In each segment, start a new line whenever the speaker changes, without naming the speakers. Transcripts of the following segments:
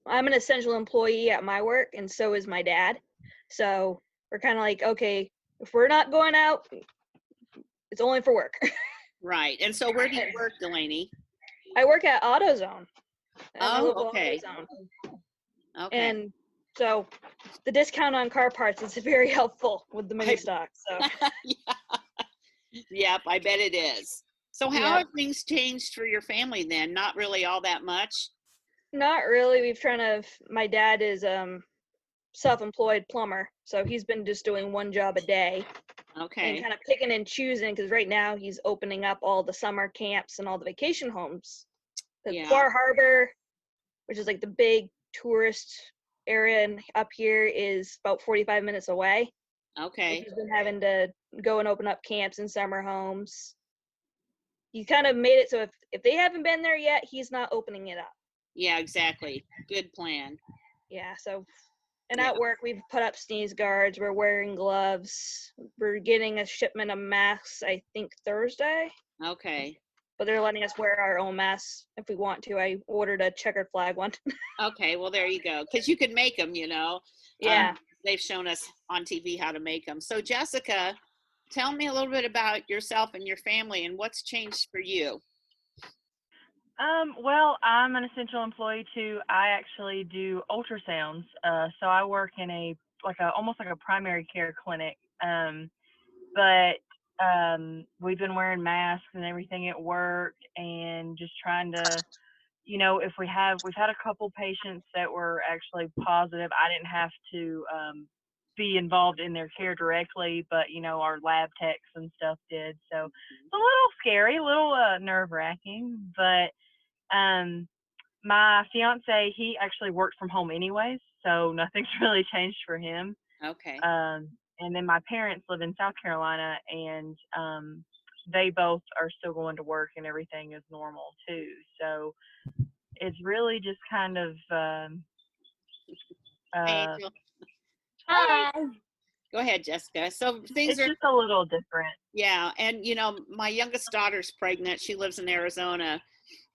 I'm an essential employee at my work, and so is my dad. So we're kind of like, okay, if we're not going out, it's only for work.
Right. And so where do you work, Delaney?
I work at AutoZone.
Okay.
AutoZone.
Okay.
And so the discount on car parts is very helpful with the mini stock. So
Yeah. Yep, I bet it is. So how have things changed for your family then? Not really all that much?
Not really. My dad is self-employed plumber, so he's been just doing one job a day.
Okay.
And kind of picking and choosing, because right now he's opening up all the summer camps and all the vacation homes. The Far Harbor, which is like the big tourist area and up here, is about 45 minutes away.
Okay.
He's been having to go and open up camps and summer homes. He kind of made it so if they haven't been there yet, he's not opening it up.
Yeah, exactly. Good plan.
Yeah, so, and at work, we've put up sneeze guards, we're wearing gloves, we're getting a shipment of masks, I think Thursday.
Okay.
But they're letting us wear our own masks if we want to. I ordered a checkered flag one.
Okay, well, there you go. Because you can make them,
Yeah.
They've shown us on TV how to make them. So, Jessica, tell me a little bit about yourself and your family and what's changed for you.
Well, I'm an essential employee too. I actually do ultrasounds. So I work in almost like a primary care clinic. But we've been wearing masks and everything at work, and just trying to, if we've had a couple patients that were actually positive. I didn't have to be involved in their care directly, but our lab techs and stuff did. So it's a little scary, a little nerve-wracking, but my fiance, he actually works from home anyways, so nothing's really changed for him.
Okay.
And then my parents live in South Carolina, and they both are still going to work, and everything is normal too. So it's really just kind of
Angel.
Hi.
Go ahead, Jessica. So things
are just a little different.
Yeah, and my youngest daughter's pregnant. She lives in Arizona,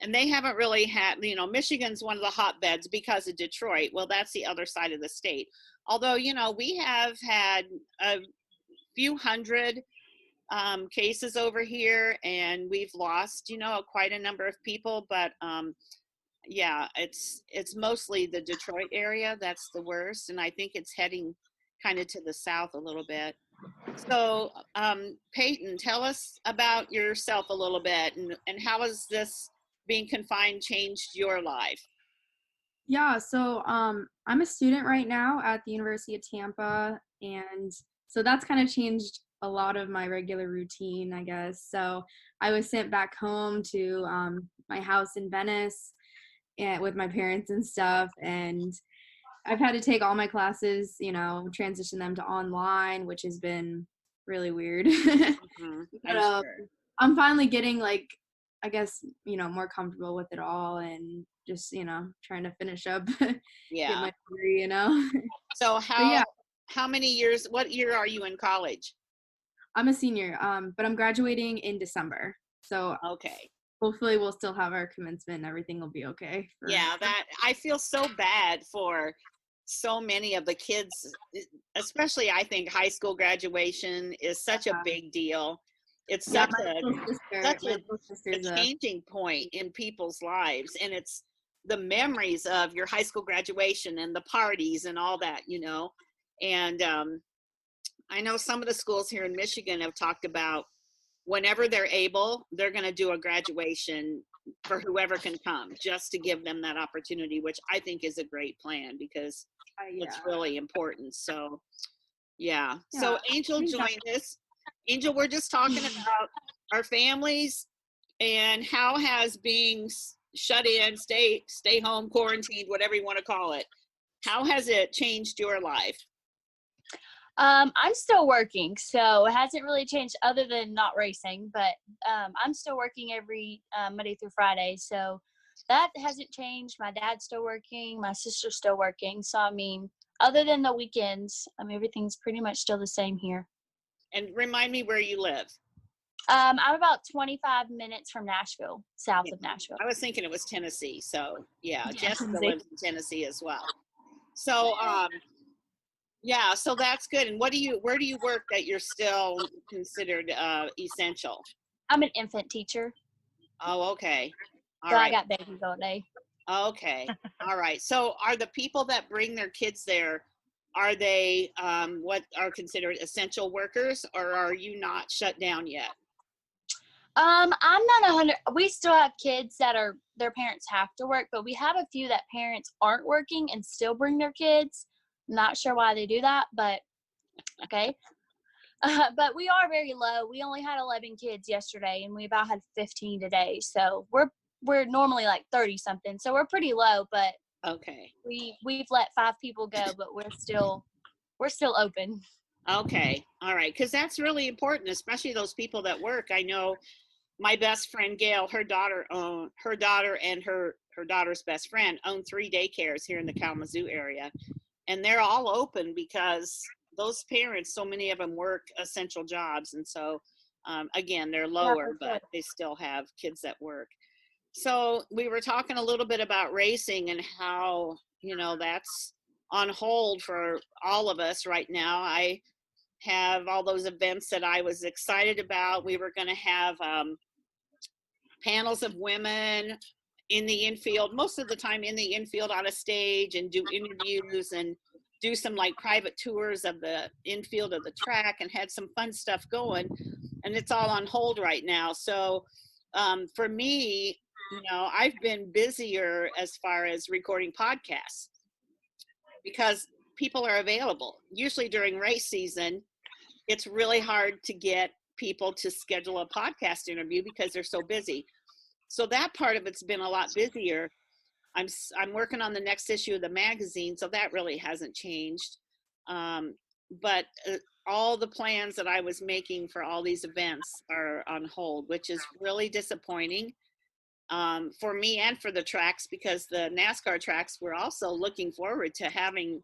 and they haven't really had, Michigan's one of the hotbeds because of Detroit. Well, that's the other side of the state. Although, we have had a few hundred cases over here, and we've lost, quite a number of people. But yeah, it's mostly the Detroit area that's the worst, and I think it's heading kind of to the south a little bit. So, Peyton, tell us about yourself a little bit, and how has this being confined changed your life?
Yeah, so I'm a student right now at the University of Tampa, and so that's kind of changed a lot of my regular routine, I guess. So I was sent back home to my house in Venice with my parents and stuff, and I've had to take all my classes, transition them to online, which has been really weird. But I'm finally getting, I guess, more comfortable with it all, and just, trying to finish up, get my degree,
So how many years, what year are you in college?
I'm a senior, but I'm graduating in December. So
okay.
Hopefully we'll still have our commencement and everything will be okay.
That I feel so bad for so many of the kids, especially I think high school graduation is such a big deal. It's such a changing point in people's lives, and it's the memories of your high school graduation and the parties and all that, and I know some of the schools here in Michigan have talked about whenever they're able, they're going to do a graduation for whoever can come, just to give them that opportunity, which I think is a great plan because it's really important. So, So Angel joined us. Angel, we're just talking about our families and how has being shut in, stay home, quarantined, whatever you want to call it, how has it changed your life?
I'm still working, so it hasn't really changed other than not racing, but I'm still working every Monday through Friday, so that hasn't changed. My dad's still working, my sister's still working, so I mean, other than the weekends, everything's pretty much still the same here.
And remind me where you live.
I'm about 25 minutes from Nashville, south of Nashville.
I was thinking it was Tennessee. So yeah, Jessica
Tennessee.
lives in Tennessee as well. So yeah, so that's good. And where do you work that you're still considered essential?
I'm an infant teacher.
Oh, okay. All
so
right.
I got babies all day.
Okay. All right. So are the people that bring their kids there, are they what are considered essential workers, or are you not shut down yet?
I'm not 100. We still have kids that are their parents have to work, but we have a few that parents aren't working and still bring their kids. Not sure why they do that, but okay. But we are very low. We only had 11 kids yesterday, and we about had 15 today. So we're normally like 30 something. So we're pretty low, but
okay.
We've let 5 people go, but we're still open.
Okay. All right. Because that's really important, especially those people that work. I know my best friend Gail, her daughter and her daughter's best friend own 3 daycares here in the Kalamazoo area, and they're all open because those parents, so many of them work essential jobs, and so again, they're lower, but they still have kids that work. So we were talking a little bit about racing and how, that's on hold for all of us right now. I have all those events that I was excited about. We were going to have panels of women in the infield, most of the time in the infield on a stage, and do interviews and do some like private tours of the infield of the track, and had some fun stuff going, and it's all on hold right now. So for me, I've been busier as far as recording podcasts because people are available. Usually during race season, it's really hard to get people to schedule a podcast interview because they're so busy. So that part of it's been a lot busier. I'm working on the next issue of the magazine, so that really hasn't changed. But all the plans that I was making for all these events are on hold, which is really disappointing for me and for the tracks, because the NASCAR tracks were also looking forward to having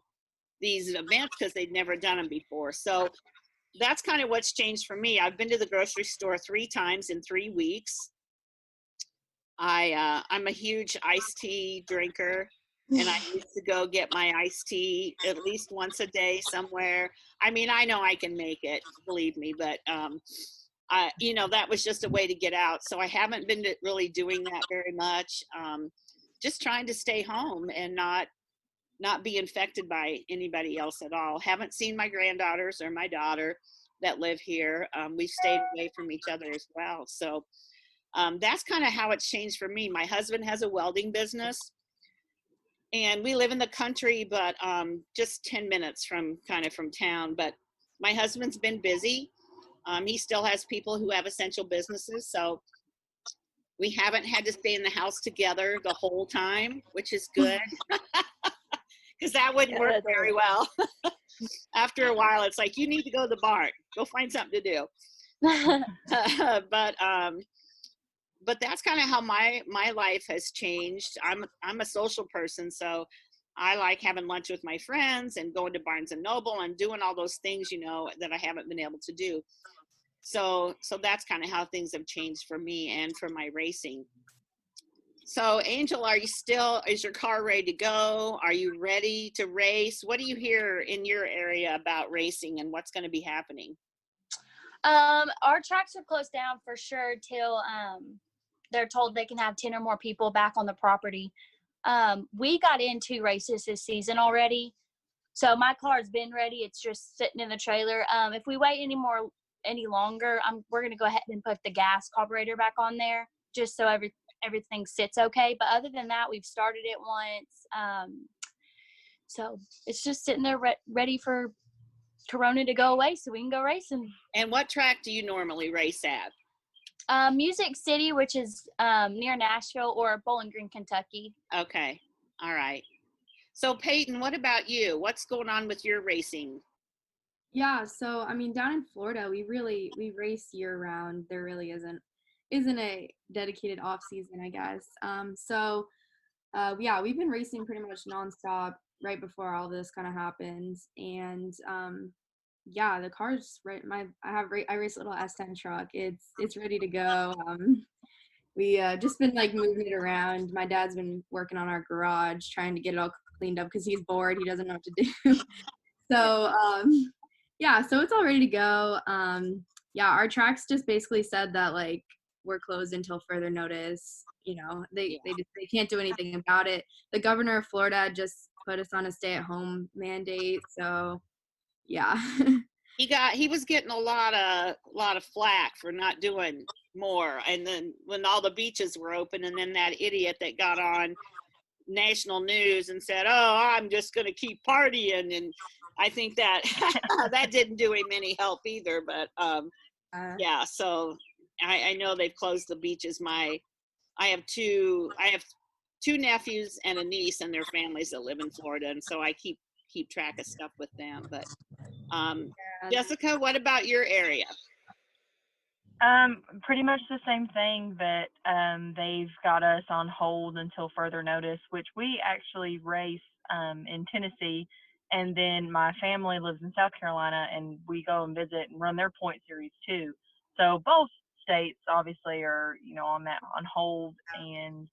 these events because they'd never done them before. So that's kind of what's changed for me. I've been to the grocery store 3 times in 3 weeks. I'm a huge iced tea drinker, and I used to go get my iced tea at least once a day somewhere. I mean, I know I can make it, believe me, but that was just a way to get out. So I haven't been really doing that very much. Just trying to stay home and not be infected by anybody else at all. Haven't seen my granddaughters or my daughter that live here. We've stayed away from each other as well. So that's kind of how it's changed for me. My husband has a welding business, and we live in the country, but just 10 minutes from town. But my husband's been busy. He still has people who have essential businesses. So we haven't had to stay in the house together the whole time, which is good. Because that wouldn't work very well. After a while, it's like, you need to go to the barn. Go find something to do. But that's kind of how my life has changed. I'm a social person, so I like having lunch with my friends and going to Barnes and Noble and doing all those things, that I haven't been able to do. So that's kind of how things have changed for me and for my racing. So Angel, is your car ready to go? Are you ready to race? What do you hear in your area about racing and what's going to be happening?
Our tracks are closed down for sure till they're told they can have 10 or more people back on the property. We got in 2 races this season already, so my car's been ready. It's just sitting in the trailer. If we wait any longer, we're gonna go ahead and put the gas carburetor back on there, just so everything sits okay. But other than that, we've started it once, so it's just sitting there ready for Corona to go away so we can go racing.
And what track do you normally race at?
Music City, which is near Nashville, or Bowling Green, Kentucky.
Okay. All right. So Peyton, what about you? What's going on with your racing?
Yeah, so I mean, down in Florida, we race year round. There really isn't a dedicated off season, I guess. Yeah, we've been racing pretty much nonstop right before all this kind of happened, and yeah, the car's right. I race a little S10 truck. It's ready to go. We just been like moving it around. My dad's been working on our garage, trying to get it all cleaned up because he's bored. He doesn't know what to do. So yeah, so it's all ready to go. Yeah, our tracks just basically said that like we're closed until further notice. You know, they can't do anything about it. The governor of Florida just put us on a stay-at-home mandate. So yeah.
He was getting a lot of flack for not doing more, and then when all the beaches were open, and then that idiot that got on national news and said, "Oh, I'm just going to keep partying," and I think that that didn't do him any help either. But yeah, so I know they've closed the beaches. I have two nephews and a niece and their families that live in Florida, and so I keep track of stuff with them. But Jessica, what about your area?
Pretty much the same thing, but they've got us on hold until further notice, which we actually race in Tennessee, and then my family lives in South Carolina, and we go and visit and run their point series too. So both states obviously are, on hold, and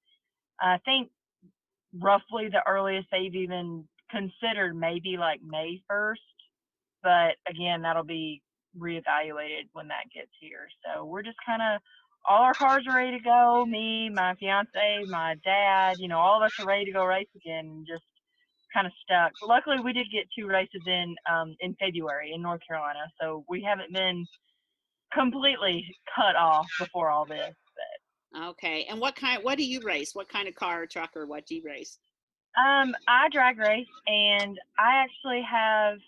I think roughly the earliest they've even considered maybe like May 1st, but again, that'll be reevaluated when that gets here. So we're just kind of, all our cars are ready to go. Me, my fiance, my dad, all of us are ready to go race again, and just kind of stuck. Luckily, we did get 2 races in February in North Carolina, so we haven't been completely cut off before all this.
Okay, and what do you race? What kind of car or truck, or what do you race?
I drag race, and I actually have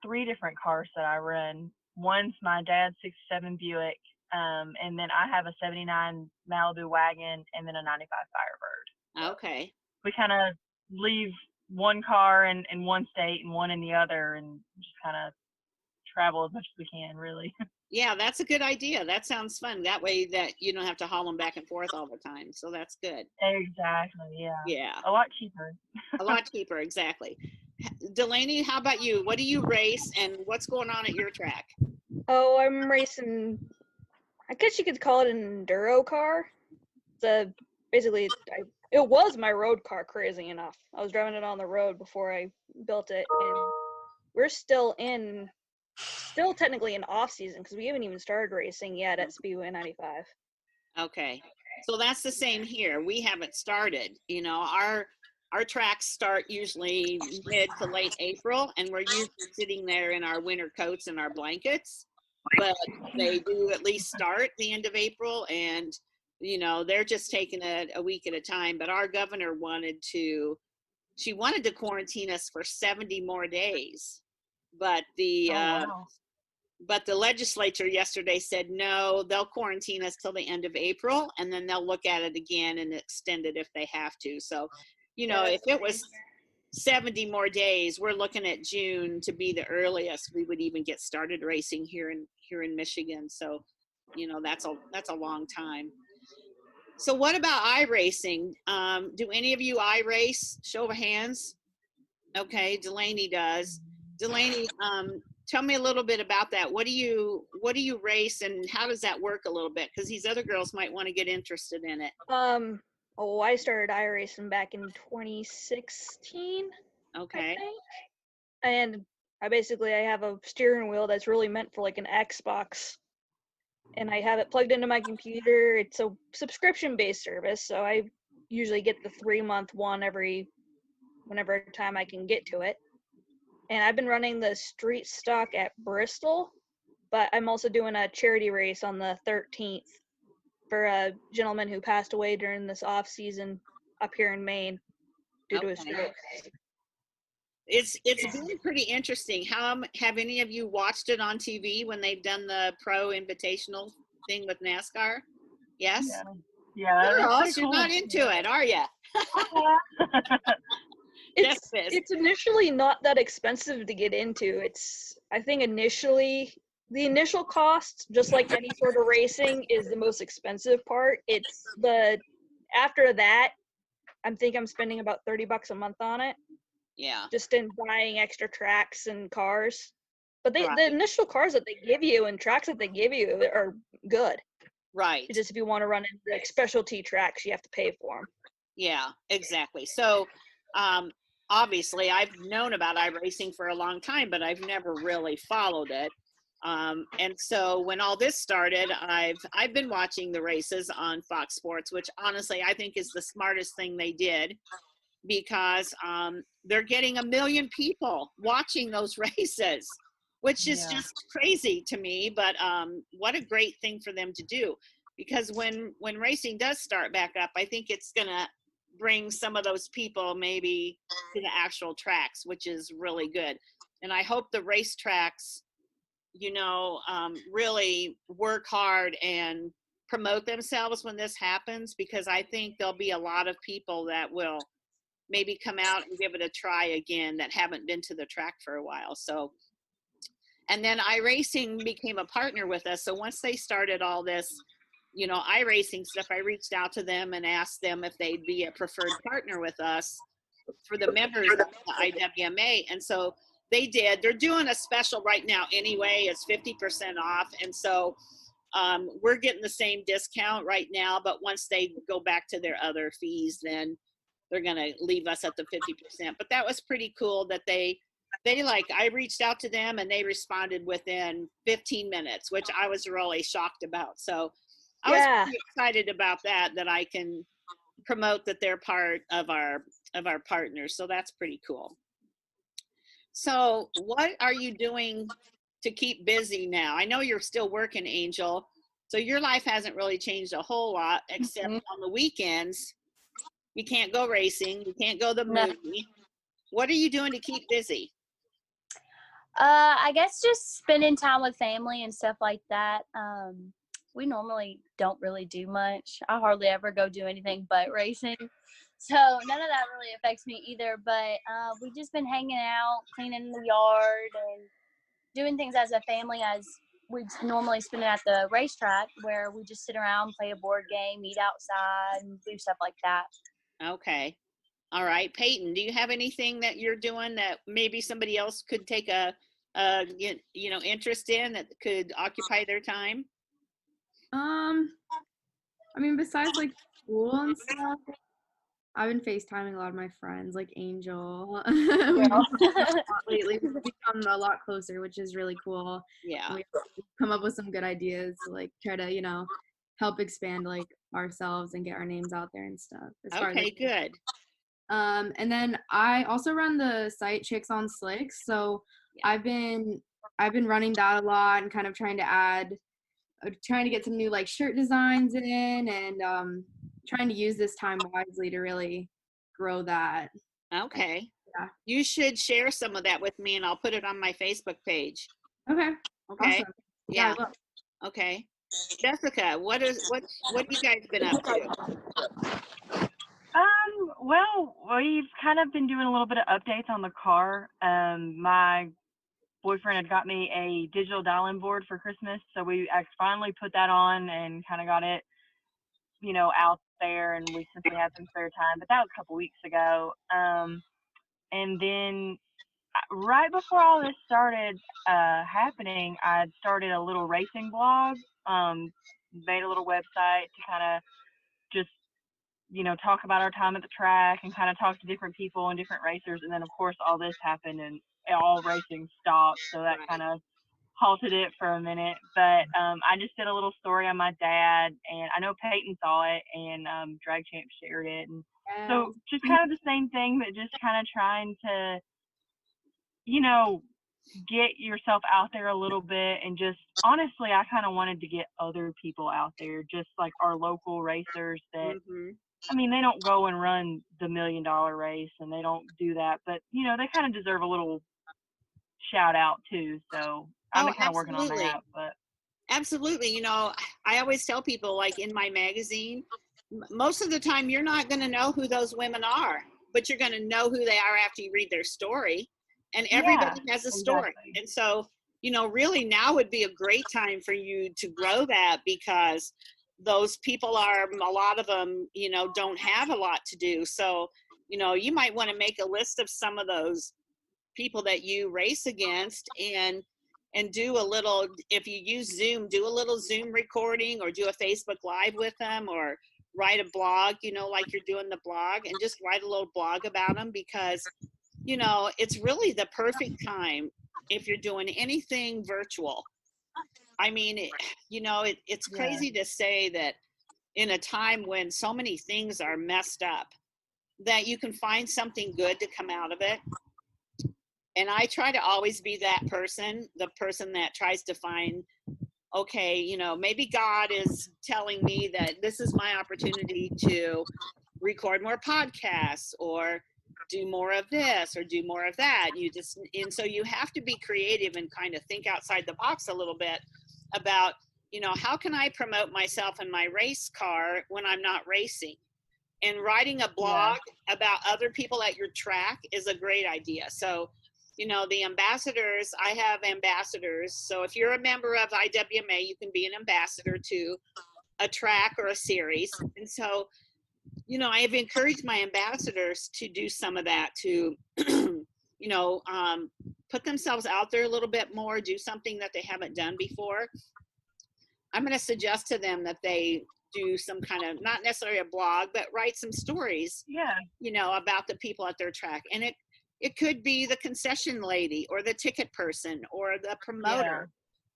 3 different cars that I run. One's my dad's '67 Buick, and then I have a '79 Malibu wagon, and then a '95 Firebird.
Okay.
We kind of leave one car in one state and one in the other, and just kind of travel as much as we can, really.
Yeah, that's a good idea. That sounds fun. That way that you don't have to haul them back and forth all the time. So that's good.
Exactly, yeah.
Yeah.
A lot cheaper.
A lot cheaper, exactly. Delaney, how about you? What do you race, and what's going on at your track?
Oh, I'm racing, I guess you could call it an enduro car. Basically, it was my road car, crazy enough. I was driving it on the road before I built it, and we're still technically in off season because we haven't even started racing yet at Speedway 95.
Okay, so that's the same here. We haven't started. Our tracks start usually mid to late April, and we're usually sitting there in our winter coats and our blankets. But they do at least start the end of April, and they're just taking it a week at a time. But our governor wanted to quarantine us for 70 more days, but the legislature yesterday said no, they'll quarantine us till the end of April, and then they'll look at it again and extend it if they have to. So, if it was 70 more days, we're looking at June to be the earliest we would even get started racing here in Michigan. So, that's a long time. So what about iRacing? Do any of you iRace? Show of hands. Okay, Delaney does. Delaney, tell me a little bit about that. What do you race, and how does that work a little bit? Because these other girls might want to get interested in it.
I started iRacing back in 2016.
Okay.
I think. And I have a steering wheel that's really meant for like an Xbox, and I have it plugged into my computer. It's a subscription-based service, so I usually get the 3-month one whenever time I can get to it. And I've been running the street stock at Bristol, but I'm also doing a charity race on the 13th for a gentleman who passed away during this off season up here in Maine due to a stroke.
It's been pretty interesting. Have any of you watched it on TV when they've done the Pro Invitational thing with NASCAR? Yes.
Yeah.
Girls, you're not into it, are you?
It's initially not that expensive to get into. I think initially the initial cost, just like any sort of racing, is the most expensive part. After that, I'm spending about $30 a month on it.
Yeah.
Just in buying extra tracks and cars. But the initial cars that they give you and tracks that they give you are good.
Right.
It's just if you want to run into like specialty tracks, you have to pay for them.
Yeah, exactly. So, obviously, I've known about iRacing for a long time, but I've never really followed it. And so when all this started, I've been watching the races on Fox Sports, which honestly I think is the smartest thing they did, because they're getting 1 million people watching those races, which is just crazy to me. But what a great thing for them to do, because when racing does start back up, I think it's gonna bring some of those people maybe to the actual tracks, which is really good. And I hope the racetracks, really work hard and promote themselves when this happens, because I think there'll be a lot of people that will maybe come out and give it a try again that haven't been to the track for a while. So, and then iRacing became a partner with us. So once they started all this, iRacing stuff, I reached out to them and asked them if they'd be a preferred partner with us for the members of the IWMA. And so they did. They're doing a special right now anyway. It's 50% off. And so we're getting the same discount right now, but once they go back to their other fees, then they're going to leave us at the 50%. But that was pretty cool that I reached out to them and they responded within 15 minutes, which I was really shocked about. So I was pretty excited about that I can promote that they're part of our partners. So that's pretty cool. So what are you doing to keep busy now? I know you're still working, Angel. So your life hasn't really changed a whole lot, except on the weekends. You can't go racing. You can't go to the movie. What are you doing to keep busy?
I guess just spending time with family and stuff like that. We normally don't really do much. I hardly ever go do anything but racing. So none of that really affects me either. But we've just been hanging out, cleaning the yard, and doing things as a family as we normally spend it at the racetrack, where we just sit around, play a board game, eat outside, and do stuff like that.
Okay. All right. Peyton, do you have anything that you're doing that maybe somebody else could take a interest in, that could occupy their time?
I mean, besides like school and stuff, I've been FaceTiming a lot of my friends, like Angel. Lately, we've become a lot closer, which is really cool.
Yeah.
And we've come up with some good ideas to like try to, help expand like ourselves and get our names out there and stuff.
Okay, good.
And then I also run the site Chicks on Slicks. So I've been running that a lot and kind of trying to get some new like shirt designs in, and trying to use this time wisely to really grow that.
Okay.
Yeah.
You should share some of that with me and I'll put it on my Facebook page.
Okay.
Okay.
Awesome.
Yeah. Okay. Jessica, what have you guys been up to?
Well, we've kind of been doing a little bit of updates on the car. My boyfriend had got me a digital dial-in board for Christmas, so we finally put that on and kind of got it, out there, and since we had some spare time, but that was a couple weeks ago. And then right before all this started happening, I started a little racing blog, made a little website to kind of just talk about our time at the track and kind of talk to different people and different racers. And then of course all this happened and all racing stopped, so that kind of halted it for a minute. But I just did a little story on my dad, and I know Peyton saw it, and Drag Champ shared it, and so just kind of the same thing, but just kind of trying to get yourself out there a little bit. And just honestly, I kind of wanted to get other people out there, just like our local racers that I mean, they don't go and run the $1 million race, and they don't do that, but they kind of deserve a little shout out too. So I've been kind of working on that. But
absolutely, I always tell people, like in my magazine, most of the time you're not going to know who those women are, but you're going to know who they are after you read their story. And everybody has a story. Exactly. And so, really now would be a great time for you to grow that, because those people a lot of them, don't have a lot to do. So, you might want to make a list of some of those people that you race against and and do a little, if you use Zoom, do a little Zoom recording or do a Facebook Live with them, or write a blog, you know, like you're doing the blog, and just write a little blog about them, because, you know, it's really the perfect time if you're doing anything virtual. I mean, you know, it's crazy to say that in a time when so many things are messed up, that you can find something good to come out of it. And I try to always be that person, the person that tries to find, okay, you know, maybe God is telling me that this is my opportunity to record more podcasts, or do more of this, or do more of that. And so you have to be creative and kind of think outside the box a little bit about, you know, how can I promote myself in my race car when I'm not racing? And writing a blog about other people at your track is a great idea. So, you know, the ambassadors, I have ambassadors. So if you're a member of IWMA, you can be an ambassador to a track or a series. And so, you know, I have encouraged my ambassadors to do some of that, to, you know, put themselves out there a little bit more, do something that they haven't done before. I'm going to suggest to them that they do some kind of, not necessarily a blog, but write some stories, you know, about the people at their track. And it could be the concession lady, or the ticket person, or the promoter.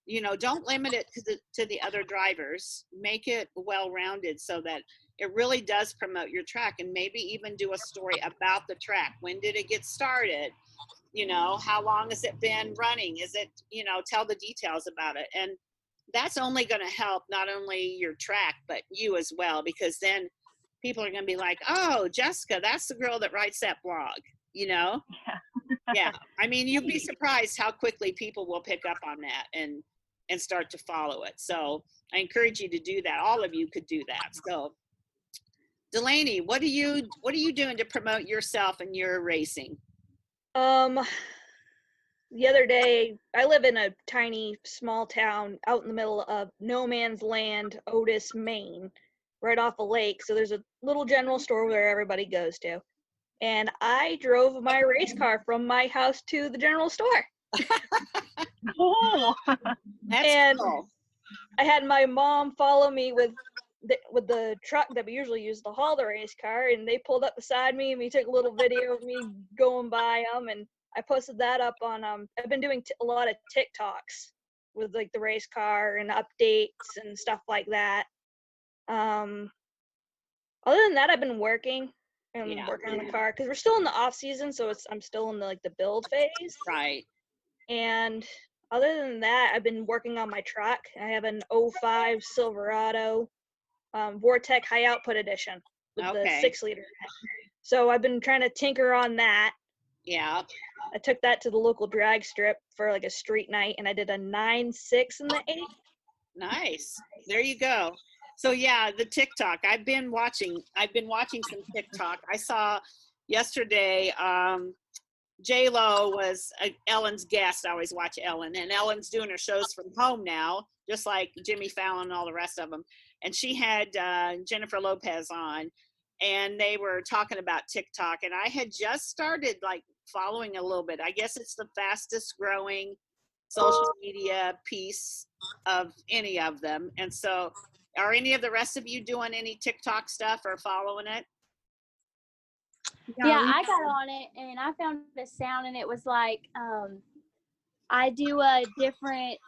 You know, don't limit it to the other drivers. Make it well-rounded so that it really does promote your track, and maybe even do a story about the track. When did it get started? You know, how long has it been running? Is it, you know, tell the details about it. And that's only going to help not only your track, but you as well, because then people are going to be like, oh, Jessica, that's the girl that writes that blog, you know? Yeah. I mean, you'd be surprised how quickly people will pick up on that and start to follow it. So I encourage you to do that. All of you could do that. So Delaney, what are you doing to promote yourself and your racing?
The other day, I live in a tiny, small town out in the middle of no man's land, Otis, Maine, right off a lake. So there's a little general store where everybody goes to. And I drove my race car from my house to the general store.
Oh,
That's cool.
I had my mom follow me with the truck that we usually use to haul the race car, and they pulled up beside me, and we took a little video of me going by them, and I posted that up on, I've been doing a lot of TikToks with like the race car and updates and stuff like that. Other than that, I've been working working on the car, because we're still in the off season, so I'm still in the build phase.
Right.
And other than that, I've been working on my truck. I have an 05 Silverado Vortec High Output Edition with the 6-liter. So I've been trying to tinker on that.
Yeah.
I took that to the local drag strip for like a street night, and I did a 9.6 in the 8.
Nice. There you go. So yeah, the TikTok. I've been watching some TikTok. I saw yesterday, J-Lo was Ellen's guest. I always watch Ellen, and Ellen's doing her shows from home now, just like Jimmy Fallon and all the rest of them. And she had Jennifer Lopez on, and they were talking about TikTok. And I had just started like following a little bit. I guess it's the fastest growing social media piece of any of them. And so, are any of the rest of you doing any TikTok stuff or following it?
Yeah, I got on it and I found a sound, and it was like, I do a different,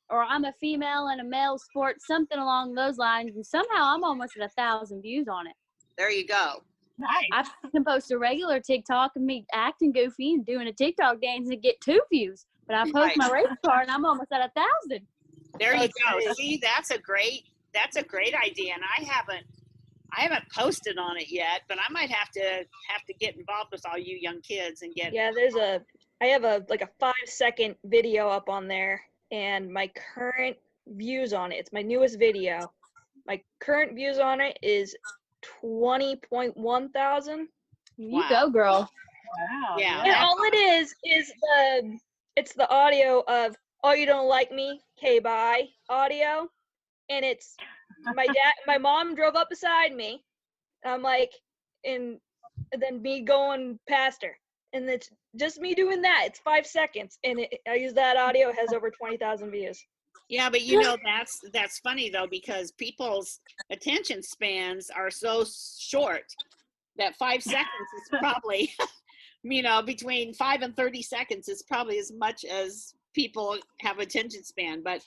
or I'm a female in a male sport, something along those lines, and somehow I'm almost at 1,000 views on it.
There you go.
nice.
I can post a regular TikTok of me acting goofy and doing a TikTok dance and get 2 views, but I post my race car and I'm almost at 1,000.
There you go. See, that's a great idea, and I haven't posted on it yet, but I might have to get involved with all you young kids and get.
Yeah, I have a 5-second video up on there, and my current views on it, it's my newest video. My current views on it is 20.1 thousand.
You go, girl.
Wow.
Yeah.
And all it is it's the audio of "Oh, you don't like me? Okay, bye" audio, and it's my mom drove up beside me. I'm like, and then me going past her, and it's just me doing that. It's 5 seconds, and I use that audio. It has over 20,000 views.
Yeah, but that's funny though, because people's attention spans are so short that 5 seconds is probably, between 5 and 30 seconds is probably as much as people have attention span. But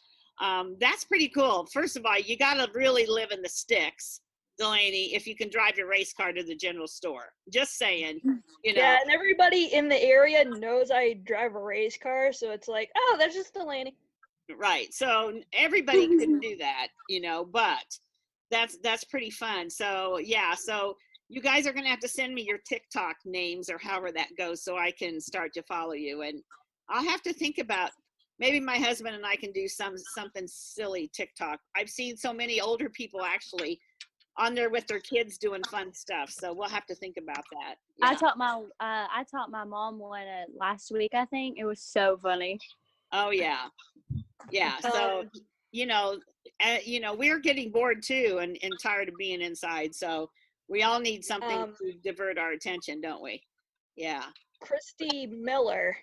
that's pretty cool. First of all, you got to really live in the sticks, Delaney, if you can drive your race car to the general store. Just saying,
Yeah, and everybody in the area knows I drive a race car, so it's like, oh, that's just Delaney.
Right. So everybody couldn't do that, but that's pretty fun. So yeah, so you guys are going to have to send me your TikTok names or however that goes so I can start to follow you. And I'll have to think about, maybe my husband and I can do something silly TikTok. I've seen so many older people actually on there with their kids doing fun stuff. So we'll have to think about that. Yeah.
I taught my mom one last week, I think. It was so funny.
Oh yeah. Yeah. So, we're getting bored too and tired of being inside. So we all need something to divert our attention, don't we? Yeah.
Christy Miller,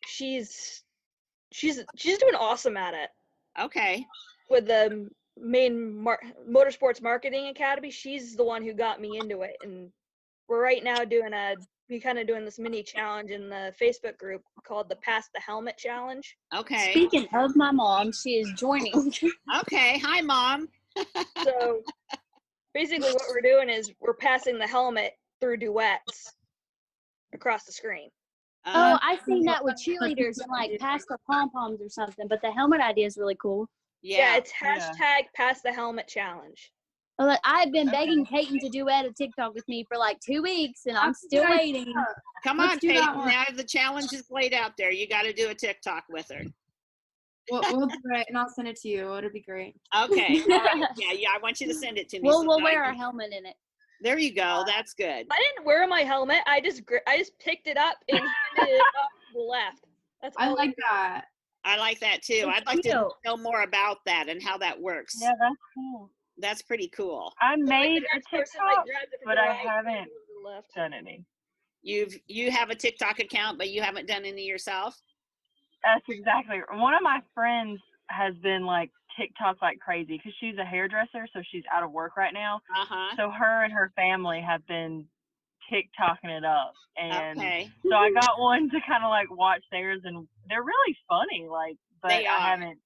she's doing awesome at it.
Okay.
With the main Motorsports Marketing Academy, she's the one who got me into it, and we're right now doing this mini challenge in the Facebook group called the Pass the Helmet Challenge.
Okay.
Speaking of my mom, she is joining.
Okay. Hi, Mom.
So basically what we're doing is we're passing the helmet through duets across the screen.
I've seen that with cheerleaders and like pass the pom-poms or something, but the helmet idea is really cool.
Yeah, it's hashtag Pass the Helmet Challenge.
Well, I've been begging Peyton to duet a TikTok with me for like 2 weeks, and I'm still waiting.
Come on, Peyton. Now the challenge is laid out there. You got to do a TikTok with her.
We'll do it, and I'll send it to you. It'll be great.
Okay. All right. Yeah. I want you to send it to me.
We'll wear our helmet in it.
There you go. That's good.
I didn't wear my helmet. I just picked it up and handed it off to the left. That's all.
I like that.
I like that too. I'd like to know more about that and how that works.
Yeah, that's cool.
That's pretty cool.
I made a TikTok, but I
right,
haven't done any.
You have a TikTok account, but you haven't done any yourself?
That's exactly. One of my friends has been like TikTok like crazy because she's a hairdresser, so she's out of work right now. So her and her family have been TikToking it up, and so I got one to kind of like watch theirs, and they're really funny. Like, but I haven't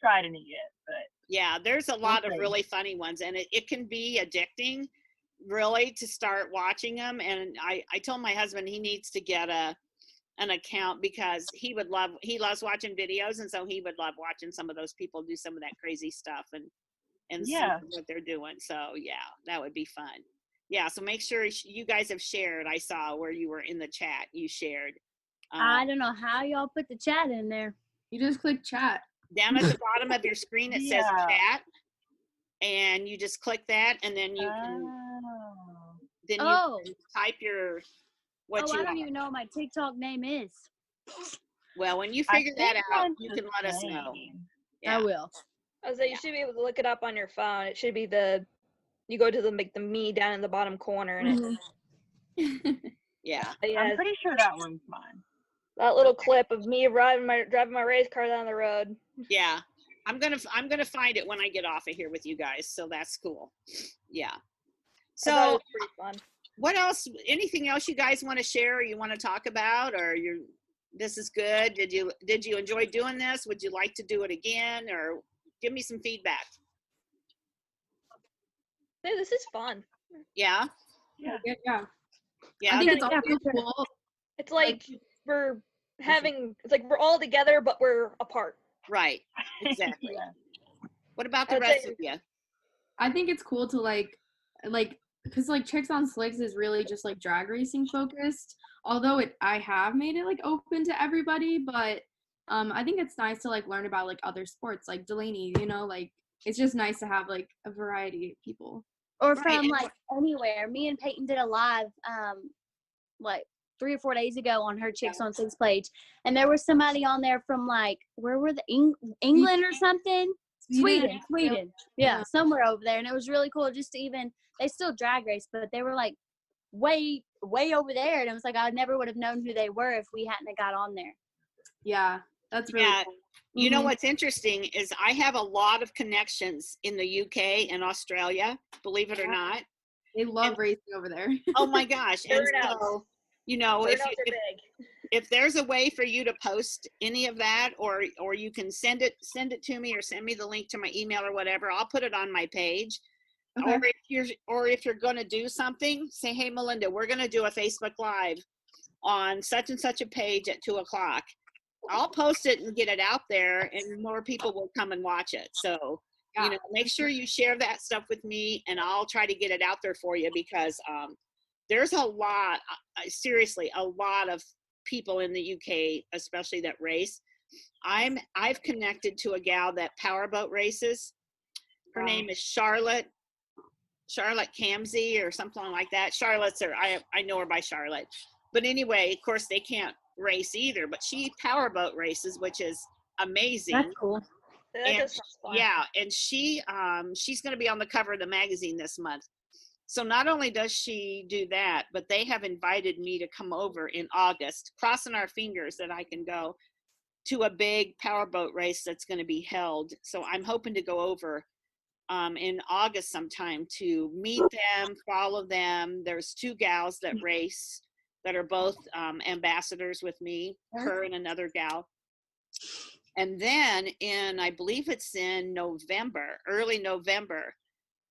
tried any yet. But
yeah, there's a lot of really funny ones, and it can be addicting, really, to start watching them. And I told my husband he needs to get an account because he loves watching videos, and so he would love watching some of those people do some of that crazy stuff and see what they're doing. So yeah, that would be fun. Yeah, so make sure you guys have shared. I saw where you were in the chat. You shared.
I don't know how y'all put the chat in there.
You just click chat.
Down at the bottom of your screen, it says chat, and you just click that, and then you can type your
I don't even know what my TikTok name is.
Well, when you figure that out, you can let us know.
Yeah. I will.
I was like, you should be able to look it up on your phone. It should be you go to the me down in the bottom corner, and
yeah.
I'm pretty sure that one's mine.
That little clip of me driving my race car down the road.
Yeah, I'm gonna find it when I get off of here with you guys. So that's cool. Yeah. So
pretty fun.
What else? Anything else you guys want to share or you want to talk about, or this is good? Did you enjoy doing this? Would you like to do it again, or give me some feedback?
Hey, this is fun.
Yeah.
Yeah.
I think it's all cool. It's like we're we're all together, but we're apart.
Right. Exactly. What about the rest of you?
I think it's cool to like because like Tricks on Slicks is really just like drag racing focused. Although I have made it like open to everybody, but I think it's nice to like learn about like other sports, like Delaney. Like it's just nice to have like a variety of people.
Or from like anywhere. Me and Peyton did a live like 3 or 4 days ago on her Chicks on Six page, and there was somebody on there from like where were England or something? Sweden. Yeah, somewhere over there, and it was really cool just to even they still drag race, but they were like way way over there, and it was like I never would have known who they were if we hadn't have got on there.
Yeah, that's really cool.
You know what's interesting is I have a lot of connections in the UK and Australia, believe it or not.
They love racing over there.
Oh my gosh. And so, you know, if there's a way for you to post any of that, or you can send it to me, or send me the link to my email or whatever, I'll put it on my page. Okay. Or if you're going to do something, say, hey, Melinda, we're going to do a Facebook Live on such and such a page at 2:00. I'll post it and get it out there, and more people will come and watch it. So, you know, make sure you share that stuff with me, and I'll try to get it out there for you, because there's a lot, seriously, a lot of people in the UK, especially that race. I've connected to a gal that powerboat races. Her name is Charlotte Camsey or something like that. I know her by Charlotte. But anyway, of course, they can't race either, but she powerboat races, which is amazing.
That's cool.
And yeah, and she's going to be on the cover of the magazine this month. So not only does she do that, but they have invited me to come over in August, crossing our fingers that I can go to a big powerboat race that's going to be held. So I'm hoping to go over in August sometime to meet them, follow them. There's 2 gals that race that are both ambassadors with me, her and another gal. And then I believe it's in November, early November,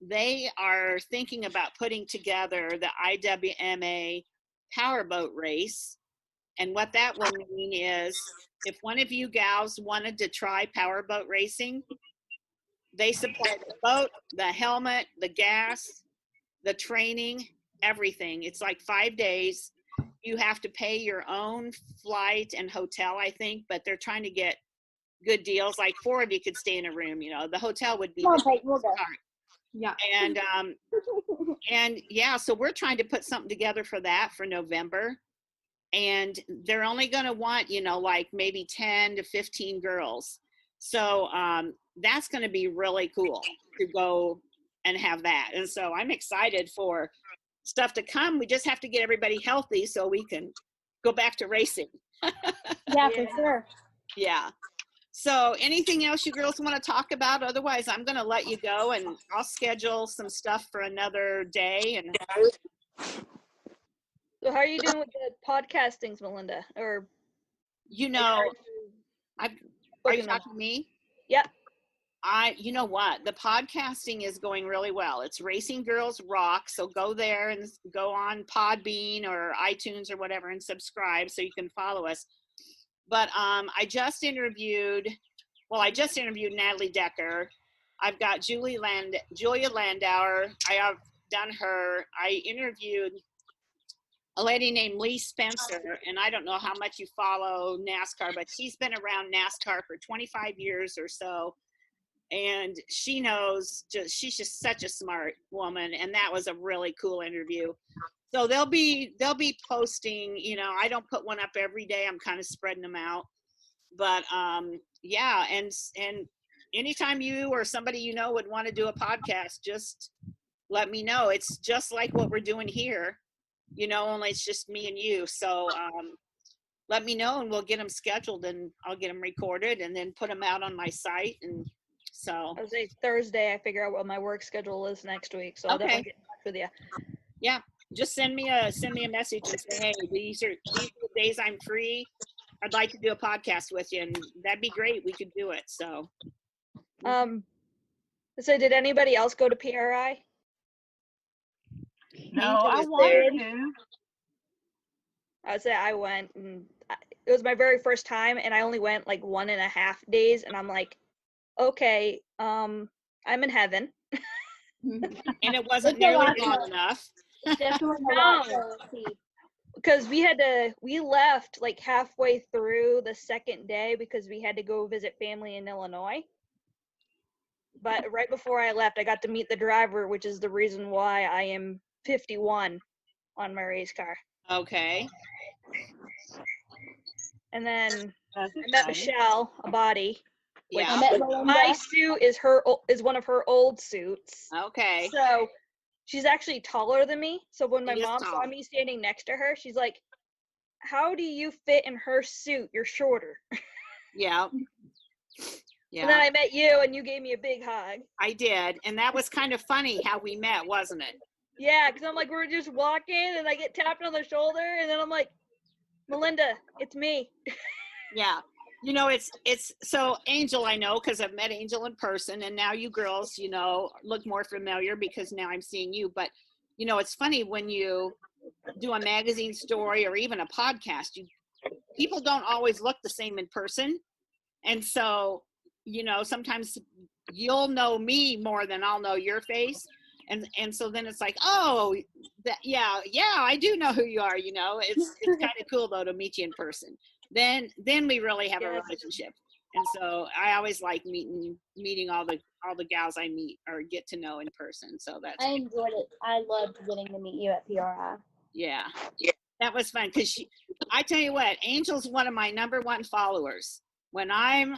they are thinking about putting together the IWMA powerboat race. And what that will mean is, if one of you gals wanted to try powerboat racing, they supply the boat, the helmet, the gas, the training, everything. It's like 5 days. You have to pay your own flight and hotel, I think, but they're trying to get good deals. Like 4 of you could stay in a room, you know. The hotel would be
we'll go.
Yeah.
And yeah, so we're trying to put something together for that for November. And they're only going to want, you know, like maybe 10 to 15 girls. So that's going to be really cool to go and have that. And so I'm excited for stuff to come. We just have to get everybody healthy so we can go back to racing.
Yeah, for sure.
Yeah. So anything else you girls want to talk about? Otherwise, I'm going to let you go, and I'll schedule some stuff for another day. And
so how are you doing with the podcastings, Melinda? Or,
you know, are you talking to me?
Yep.
You know what? The podcasting is going really well. It's Racing Girls Rock. So go there and go on Podbean or iTunes or whatever and subscribe so you can follow us. But I just interviewed Natalie Decker. I've got Julia Landauer. I have done her. I interviewed a lady named Lee Spencer, and I don't know how much you follow NASCAR, but she's been around NASCAR for 25 years or so. And she knows, she's just such a smart woman, and that was a really cool interview. So they'll be posting, you know, I don't put one up every day. I'm kind of spreading them out. But yeah, and anytime you or somebody you know would want to do a podcast, just let me know. It's just like what we're doing here, you know, only it's just me and you. So let me know and we'll get them scheduled, and I'll get them recorded and then put them out on my site. And so
I would say Thursday I figure out what my work schedule is next week. So I'll definitely get in touch with you.
Yeah. Just send me a message and say, hey, these are the days I'm free. I'd like to do a podcast with you, and that'd be great. We could do it. So
did anybody else go to PRI?
No, I wanted to.
I would say I went, and it was my very first time, and I only went like 1.5 days, and I'm like, okay, I'm in heaven.
And it wasn't nearly long enough.
No, because we left like halfway through the second day because we had to go visit family in Illinois. But right before I left, I got to meet the driver, which is the reason why I am 51 on my race car.
Okay.
And then I met Michelle Abadi.
Yeah.
My suit is one of her old suits.
Okay.
So she's actually taller than me. So when my
She is
mom saw
tall.
me standing next to her, she's like, how do you fit in her suit? You're shorter.
Yeah.
And then
Yeah,
I met you and you gave me a big hug.
I did. And that was kind of funny how we met, wasn't it?
Yeah, because I'm like, we're just walking and I get tapped on the shoulder and then I'm like, Melinda, it's me.
Yeah. You know, it's so Angel, I know, because I've met Angel in person, and now you girls, you know, look more familiar because now I'm seeing you. But, you know, it's funny when you do a magazine story or even a podcast, people don't always look the same in person. And so, you know, sometimes you'll know me more than I'll know your face. And so then it's like, oh, yeah, I do know who you are. You know, it's kind of cool though to meet you in person. Then we really have a relationship. And so I always like meeting all the gals I meet or get to know in person. So
I enjoyed it. I loved getting to meet you at PRI.
Yeah, that was fun because I tell you what, Angel's one of my #1 followers. When I'm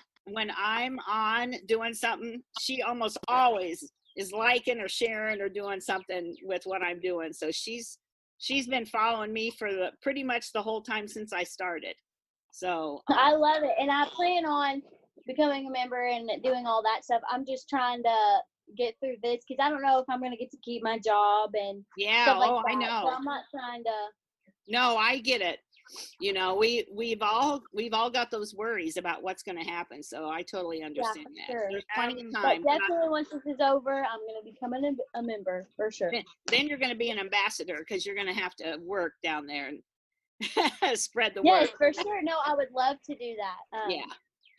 on doing something, she almost always is liking or sharing or doing something with what I'm doing. So she's been following me for pretty much the whole time since I started. So
I love it, and I plan on becoming a member and doing all that stuff. I'm just trying to get through this because I don't know if I'm going to get to keep my job and stuff like that.
I know.
So I'm not trying to.
No, I get it. You know, we've all got those worries about what's going to happen. So I totally understand that.
Sure.
There's plenty of time.
But definitely, once this is over, I'm going to become a member for sure.
Then you're going to be an ambassador because you're going to have to work down there and spread the word.
Yes, for sure. No, I would love to do that.
Yeah,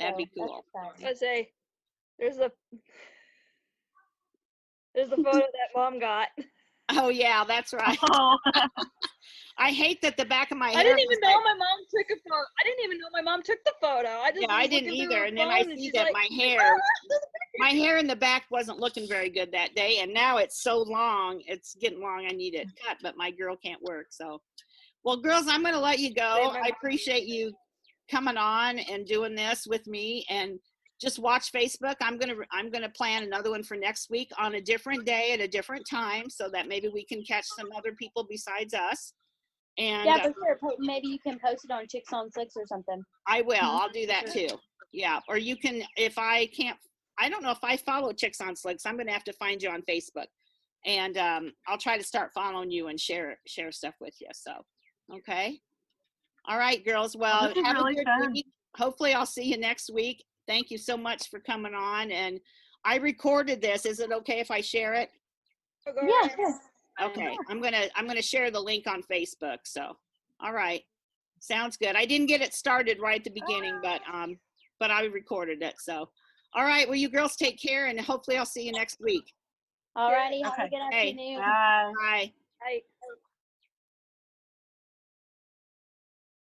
that'd be cool.
I say, there's the photo that Mom got.
Oh yeah, that's right.
Oh.
I hate that the back of my hair.
I didn't even know my mom took a photo. I didn't even know my mom took the photo.
I didn't either. And then I see that my hair in the back wasn't looking very good that day, and now it's so long. It's getting long. I need it cut, but my girl can't work. So, well, girls, I'm going to let you go. I appreciate you coming on and doing this with me, and just watch Facebook. I'm gonna plan another one for next week on a different day at a different time, so that maybe we can catch some other people besides us. And
yeah, for sure. Maybe you can post it on Chicks on Six or something.
I will. I'll do that too. Yeah, or you can. If I can't, I don't know if I follow Chicks on Slicks. I'm gonna have to find you on Facebook, and I'll try to start following you and share stuff with you. So, okay. All right, girls. Well, have a good week. Hopefully, I'll see you next week. Thank you so much for coming on. And I recorded this. Is it okay if I share it?
Yeah, sure.
Okay. I'm gonna share the link on Facebook. So, all right. Sounds good. I didn't get it started right at the beginning, but I recorded it. So, all right. Well, you girls take care, and hopefully I'll see you next week.
All righty. Have a good afternoon.
Bye.
Bye.
Bye.